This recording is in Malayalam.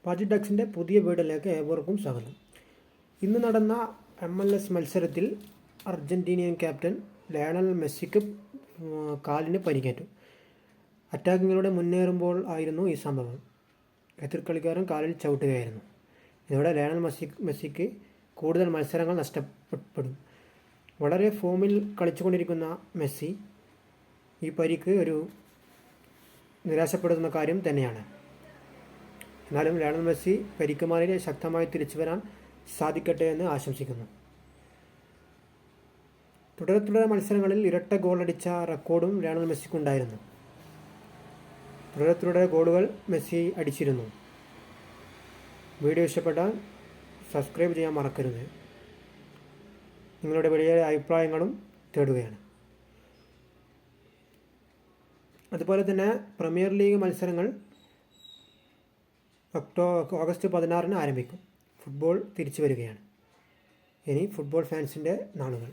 പാജി ഡക്സിൻ്റെ പുതിയ വീഡിയോയിലേക്ക് ഏവർക്കും സ്വാഗതം. ഇന്ന് നടന്ന MLS മത്സരത്തിൽ അർജൻറ്റീനിയൻ ക്യാപ്റ്റൻ ലയണൽ മെസ്സിക്ക് കാലിന് പരിക്കേറ്റു. അറ്റാക്കിങ്ങിലൂടെ മുന്നേറുമ്പോൾ ആയിരുന്നു ഈ സംഭവം. എതിർ കളിക്കാരൻ കാലിൽ ചവിട്ടുകയായിരുന്നു. ഇതോടെ ലയണൽ മെസ്സിക്ക് കൂടുതൽ മത്സരങ്ങൾ നഷ്ടപ്പെടും. വളരെ ഫോമിൽ കളിച്ചുകൊണ്ടിരിക്കുന്ന മെസ്സി ഈ പരിക്ക് ഒരു നിരാശപ്പെടുത്തുന്ന കാര്യം തന്നെയാണ്. എന്നാലും ലയണൽ മെസ്സി പരിക്ക് മാറി ശക്തമായി തിരിച്ചു വരാൻ സാധിക്കട്ടെ എന്ന് ആശംസിക്കുന്നു. തുടരെ മത്സരങ്ങളിൽ ഇരട്ട ഗോളടിച്ച റെക്കോർഡും ലയണൽ മെസ്സിക്കുണ്ടായിരുന്നു. തുടരെ ഗോളുകൾ മെസ്സി അടിച്ചിരുന്നു. വീഡിയോ ഇഷ്ടപ്പെട്ടാൽ സബ്സ്ക്രൈബ് ചെയ്യാൻ മറക്കരുത്. നിങ്ങളുടെ വലിയ അഭിപ്രായങ്ങളും തേടുകയാണ്. അതുപോലെ തന്നെ പ്രീമിയർ ലീഗ് മത്സരങ്ങൾ ഓഗസ്റ്റ് 16 ആരംഭിക്കും. ഫുട്ബോൾ തിരിച്ചു വരികയാണ്. ഇനി ഫുട്ബോൾ ഫാൻസിൻ്റെ നാളുകൾ.